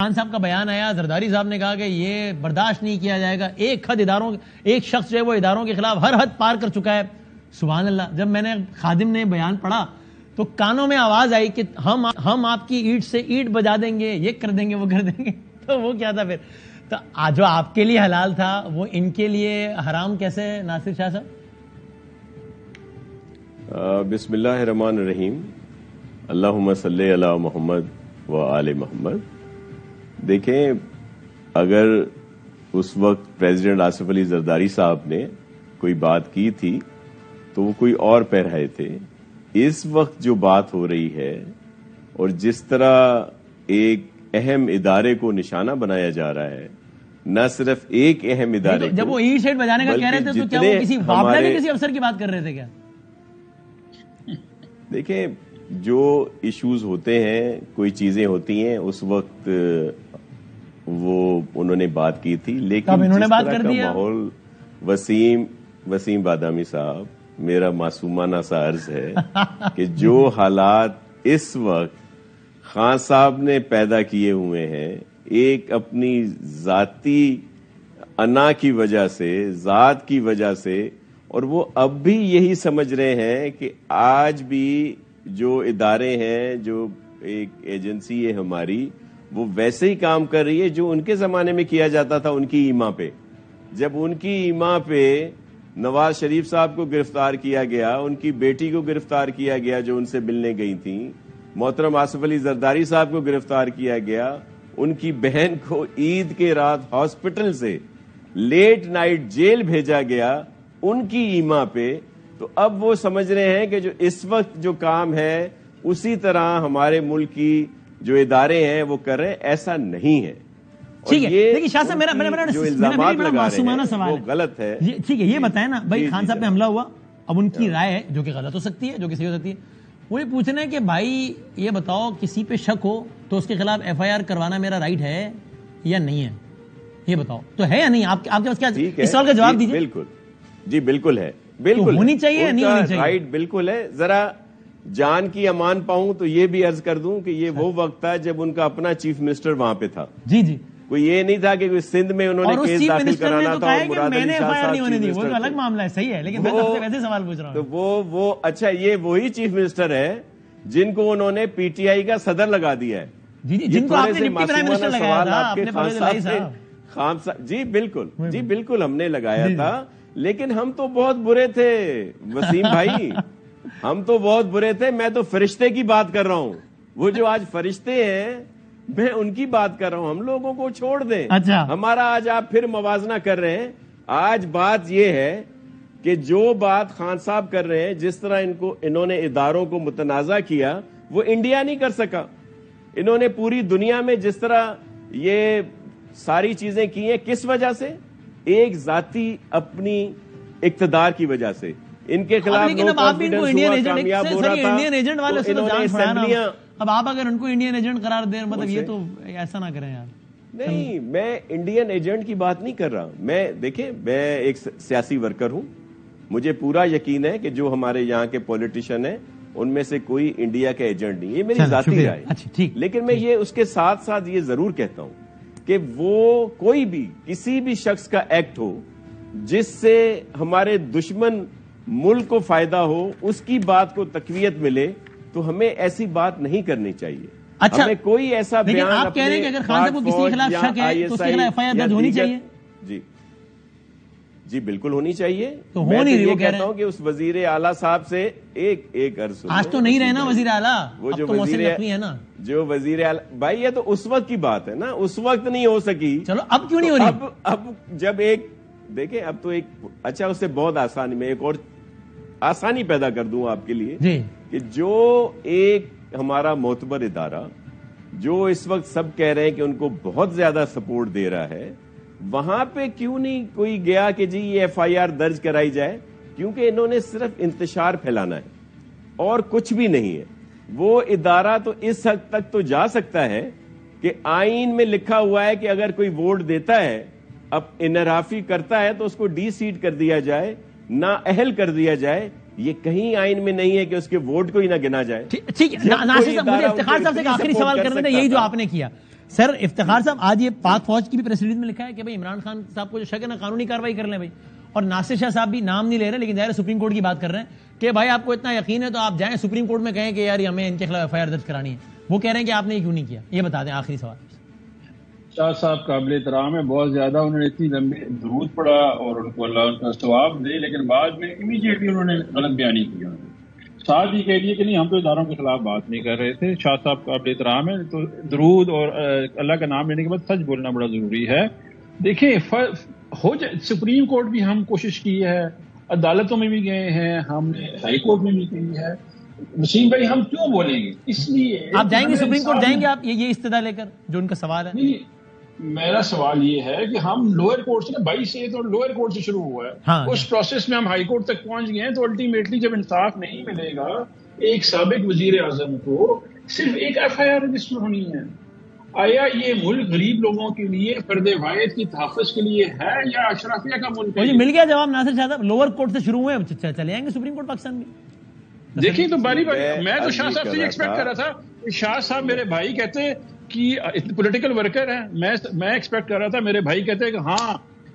خان صاحب کا بیان آیا, زرداری صاحب نے کہا کہ یہ برداشت نہیں کیا جائے گا, ایک شخص جو ہے وہ اداروں کے خلاف ہر حد پار کر چکا ہے. سبحان اللہ. جب میں نے خادم نے بیان پڑھا تو کانوں میں آواز آئی کہ ہم آپ کی اینٹ سے اینٹ بجا دیں گے, یہ کر دیں گے, وہ کر دیں گے. تو وہ کیا تھا پھر؟ تو جو آپ کے لیے حلال تھا وہ ان کے لیے حرام کیسے ہے ناصر شاہ صاحب؟ بسم اللہ الرحمن الرحیم. اللہم صلی علی محمد و آل محمد. دیکھیں, اگر اس وقت پریزیڈنٹ آصف علی زرداری صاحب نے کوئی بات کی تھی تو وہ کوئی اور پہ رہے تھے. اس وقت جو بات ہو رہی ہے اور جس طرح ایک اہم ادارے کو نشانہ بنایا جا رہا ہے, نہ صرف ایک اہم ادارے کو, جب وہ ای سیٹ بجانے کا کہہ رہے تھے تو کیا وہ کسی بابلا کے کسی افسر کی بات کر رہے تھے کیا؟ دیکھیں, جو ایشوز ہوتے ہیں, کوئی چیزیں ہوتی ہیں, اس وقت وہ انہوں نے بات کی تھی, لیکن انہوں نے جس بات طرح کر کا دیا. ماحول وسیم بادامی صاحب, میرا معصومانہ سا عرض ہے کہ جو حالات اس وقت خان صاحب نے پیدا کیے ہوئے ہیں, ایک اپنی ذاتی انا کی وجہ سے, ذات کی وجہ سے, اور وہ اب بھی یہی سمجھ رہے ہیں کہ آج بھی جو ادارے ہیں, جو ایک ایجنسی ہے ہماری, وہ ویسے ہی کام کر رہی ہے جو ان کے زمانے میں کیا جاتا تھا ان کی ایما پہ. جب ان کی ایما پہ نواز شریف صاحب کو گرفتار کیا گیا, ان کی بیٹی کو گرفتار کیا گیا جو ان سے ملنے گئی تھیں, محترم آصف علی زرداری صاحب کو گرفتار کیا گیا, ان کی بہن کو عید کے رات ہاسپٹل سے لیٹ نائٹ جیل بھیجا گیا ان کی ایما پہ. تو اب وہ سمجھ رہے ہیں کہ جو اس وقت جو کام ہے اسی طرح ہمارے ملک کی جو ادارے ہیں وہ کر رہے ہیں. ایسا نہیں ہے. ٹھیک ہے, لیکن شاہ صاحب میرا جو الزامات لگا معصومانہ رہے ہیں سوال وہ غلط ہے. ٹھیک ہے, یہ بتائیں نا بھائی, خان صاحب پہ حملہ ہوا, اب ان کی رائے ہے جو کہ غلط ہو سکتی ہے, جو کہ صحیح ہو سکتی ہے. وہ یہ پوچھنا ہے کہ بھائی یہ بتاؤ, کسی پہ شک ہو تو اس کے خلاف ایف آئی آر کروانا میرا رائٹ ہے یا نہیں ہے؟ یہ بتاؤ تو ہے یا نہیں؟ آپ کے پاس کیا اس سوال کا جواب دیجیے. بالکل جی, بالکل ہے, بالکل ہونی چاہیے یا نہیں ہونی چاہیے؟ رائٹ بالکل ہے. ذرا جان کی امان پاؤں تو یہ بھی عرض کر دوں کہ یہ وہ وقت تھا جب ان کا اپنا چیف منسٹر وہاں پہ تھا. جی جی, کوئی یہ نہیں تھا کہ سندھ میں انہوں نے کیس داخل کرانا تھا اور مراد علی شاہ صاحب نہیں ہونے دی, وہ تو الگ معاملہ ہے. صحیح ہے, لیکن میں تو ویسے سوال پوچھ رہا ہوں. تو وہ اچھا, یہ وہی چیف منسٹر ہے جن کو انہوں نے پی ٹی آئی کا صدر لگا دیا ہے. جی جی, جن کو آپ نے ڈپٹی پرائم منسٹر لگایا تھا اپنے پرویز الہی صاحب. خان صاحب جی بالکل ہم نے لگایا تھا, لیکن ہم تو بہت برے تھے وسیم بھائی, ہم تو بہت برے تھے. میں تو فرشتے کی بات کر رہا ہوں, وہ جو آج فرشتے ہیں میں ان کی بات کر رہا ہوں. ہم لوگوں کو چھوڑ دیں. اچھا, ہمارا آج آپ پھر موازنہ کر رہے ہیں. آج بات یہ ہے کہ جو بات خان صاحب کر رہے ہیں, جس طرح انہوں نے اداروں کو متنازع کیا, وہ انڈیا نہیں کر سکا. انہوں نے پوری دنیا میں جس طرح یہ ساری چیزیں کی ہیں, کس وجہ سے؟ ایک ذاتی اپنی اقتدار کی وجہ سے. ان کے خلاف کامیاب ہو رہا تھا. اب آپ اگر ان کو انڈین ایجنٹ قرار دیں, مطلب یہ تو ایسا نہ کریں یار. نہیں, میں انڈین ایجنٹ کی بات نہیں کر رہا. دیکھیں, میں ایک سیاسی ورکر ہوں. مجھے پورا یقین ہے کہ جو ہمارے یہاں کے پولیٹیشین ہیں ان میں سے کوئی انڈیا کا ایجنٹ نہیں. یہ میری ذاتی رائے ہے. لیکن میں یہ اس کے ساتھ ساتھ یہ ضرور کہتا ہوں کہ وہ کوئی بھی کسی بھی شخص کا ایکٹ ہو جس سے ہمارے دشمن ملک کو فائدہ ہو, اس کی بات کو تقویت ملے, تو ہمیں ایسی بات نہیں کرنی چاہیے. اچھا, ہمیں کوئی ایسا بیان آپ کہہ رہے ہیں کہ اگر خان صاحب کو کسی کے خلاف شک ہے تو اس کے خلاف ایف آئی آر درج ہونی چاہیے. جی بالکل ہونی چاہیے. تو ہو نہیں رہی. وہ کہتا ہوں کہ اس وزیر اعلیٰ صاحب سے ایک عرض, آج تو نہیں رہے نا وزیر اعلیٰ, وہ جو وزیر اعلیٰ بھائی, یہ تو اس وقت کی بات ہے نا, اس وقت نہیں ہو سکی. چلو اب کیوں نہیں ہو رہی؟ اب جب دیکھیں, اب تو اچھا, اس سے بہت آسانی میں ایک اور آسانی پیدا کر دوں آپ کے لیے کہ جو ایک ہمارا معتبر ادارہ جو اس وقت سب کہہ رہے ہیں کہ ان کو بہت زیادہ سپورٹ دے رہا ہے, وہاں پہ کیوں نہیں کوئی گیا کہ جی یہ ایف آئی آر درج کرائی جائے؟ کیونکہ انہوں نے صرف انتشار پھیلانا ہے اور کچھ بھی نہیں ہے. وہ ادارہ تو اس حد تک تو جا سکتا ہے کہ آئین میں لکھا ہوا ہے کہ اگر کوئی ووٹ دیتا ہے, اب انحرافی کرتا ہے, تو اس کو ڈی سیٹ کر دیا جائے, نااہل کر دیا جائے. یہ کہیں آئین میں نہیں ہے کہ اس کے ووٹ کو ہی نہ گنا جائے. ٹھیک ہے, ناصر صاحب مجھے افتخار صاحب سے ایک آخری سوال کرنا تھا, یہی جو آپ نے کیا. سر افتخار صاحب آج یہ پاک فوج کی بھی پریس ریلیز میں لکھا ہے کہ بھائی عمران خان صاحب کو جو شک ہے نا قانونی کاروائی کر لیں بھائی, اور ناصر شاہ صاحب بھی نام نہیں لے رہے لیکن ظاہر سپریم کورٹ کی بات کر رہے ہیں کہ بھائی آپ کو اتنا یقین ہے تو آپ جائیں سپریم کورٹ میں کہیں کہ یار ہمیں ان کے خلاف ایف آئی آر درج کرانی ہے, وہ کہہ رہے ہیں کہ آپ نے یہ کیوں نہیں کیا, یہ بتا دیں آخری سوال. شاہ صاحب قابل احترام ہے, بہت زیادہ انہوں نے اتنی لمبی درود پڑھا اور ان کو اللہ ان کا ثواب دے, لیکن بعد میں امیڈیٹلی انہوں نے غلط بیانی کی. ساتھ ہی کہہ دیے کہ نہیں ہم تو اداروں کے خلاف بات نہیں کر رہے تھے. شاہ صاحب قابل احترام ہے, تو درود اور اللہ کا نام لینے کے بعد سچ بولنا بڑا ضروری ہے. دیکھیں ہو جائے, سپریم کورٹ بھی ہم کوشش کی ہے, عدالتوں میں بھی گئے ہیں, ہم نے ہائی کورٹ میں بھی کی ہے. وسیم بھائی ہم کیوں بولیں گے, اس لیے آپ جائیں گے سپریم کورٹ, جائیں گے آپ یہ استدعا لے کر جو ان کا سوال ہے؟ میرا سوال یہ ہے کہ ہم لوئر کورٹ سے 22 سے تو لوئر کورٹ سے شروع ہوا ہے, اس پروسیس میں ہم ہائی کورٹ تک پہنچ گئے ہیں, تو الٹیمیٹلی جب انصاف نہیں ملے گا ایک سابق وزیر اعظم کو صرف ایک ایف آئی آر رجسٹر ہونی ہے. آیا یہ ملک غریب لوگوں کے لیے فرد واحد کی تحفظ کے لیے ہے یا اشرافیہ کا ملک ہے؟ مل گیا جواب ناصر شاہ صاحب, لوور کورٹ سے شروع ہوئے چلے جائیں گے سپریم کورٹ پاکستان میں. دیکھیں تو باری میں تو شاہ صاحب سے یہ ایکسپیکٹ کر رہا تھا, شاہ صاحب میرے بھائی کہتے کہ پولیٹیکل ورکر ہیں, میں ایکسپیکٹ کر رہا تھا میرے بھائی کہتے کہ ہاں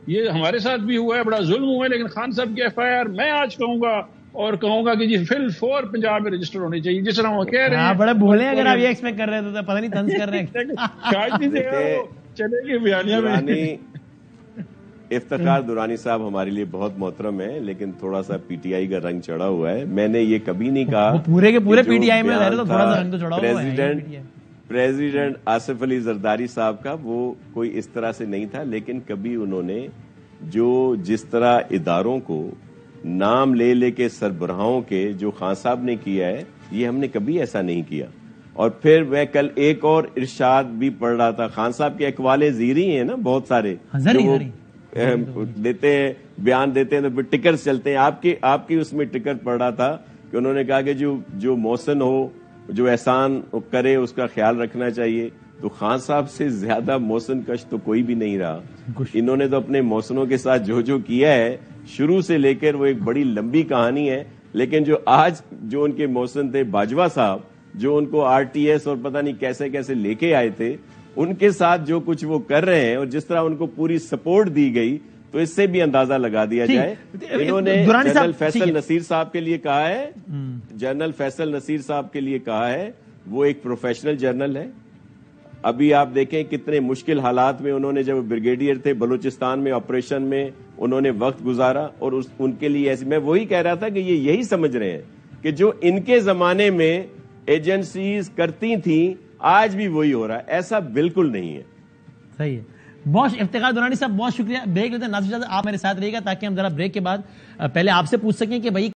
یہ ہمارے ساتھ بھی ہوا ہے, بڑا ظلم ہوا ہے, لیکن خان صاحب کی ایف آئی آر میں آج کہوں گا اور کہوں گا کہ جی فل فور پنجاب میں رجسٹر ہونی چاہیے, جس طرح وہ کہہ رہے ہیں. بڑے بھولے اگر آپ یہ ایکسپیکٹ کر رہے تھے, پتہ نہیں طنز کر رہے ہیں. شاید نہیں چلے گی بیانیہ میں. افتخار درانی صاحب ہمارے لیے بہت محترم ہے, لیکن تھوڑا سا پی ٹی آئی کا رنگ چڑھا ہوا ہے. میں نے یہ کبھی نہیں کہا پورے کے پورے پی ٹی آئی میں تھوڑا سا رنگ تو چڑھا ہوا ہے. پریزیڈنٹ آصف علی زرداری صاحب کا وہ کوئی اس طرح سے نہیں تھا, لیکن کبھی انہوں نے جس طرح اداروں کو نام لے لے کے سربراہوں کے جو خان صاحب نے کیا ہے, یہ ہم نے کبھی ایسا نہیں کیا. اور پھر میں کل ایک اور ارشاد بھی پڑھ رہا تھا, خان صاحب کے اقوال زیری ہیں نا بہت سارے دیتے ہیں, بیان دیتے ہیں, تو پھر ٹکر چلتے ہیں. آپ کی اس میں ٹکر پڑ رہا تھا کہ انہوں نے کہا کہ جو محسن ہو, جو احسان کرے, اس کا خیال رکھنا چاہیے. تو خان صاحب سے زیادہ محسن کش تو کوئی بھی نہیں رہا. انہوں نے تو اپنے محسنوں کے ساتھ جو کیا ہے شروع سے لے کر, وہ ایک بڑی لمبی کہانی ہے. لیکن جو ان کے محسن تھے باجوہ صاحب, جو ان کو آر ٹی ایس اور پتہ نہیں کیسے کیسے لے کے آئے تھے, ان کے ساتھ جو کچھ وہ کر رہے ہیں اور جس طرح ان کو پوری سپورٹ دی گئی, تو اس سے بھی اندازہ لگا دیا جائے. انہوں نے جنرل فیصل نصیر صاحب کے لیے کہا ہے, جنرل فیصل نصیر صاحب کے لیے کہا ہے, وہ ایک پروفیشنل جنرل ہے. ابھی آپ دیکھیں کتنے مشکل حالات میں انہوں نے, جب بریگیڈیئر تھے بلوچستان میں آپریشن میں, انہوں نے وقت گزارا, اور ان کے لیے ایسے, میں وہی کہہ رہا تھا کہ یہی سمجھ رہے ہیں کہ جو ان کے زمانے میں ایجنسیز کرتی تھیں آج بھی وہی ہو رہا ہے. ایسا بالکل نہیں ہے. صحیح ہے. بہت افتخار درانی صاحب بہت شکریہ. بریک لیتے ہیں, ناصر شاہ آپ میرے ساتھ رہیے گا تاکہ ہم ذرا بریک کے بعد پہلے آپ سے پوچھ سکیں کہ بھائی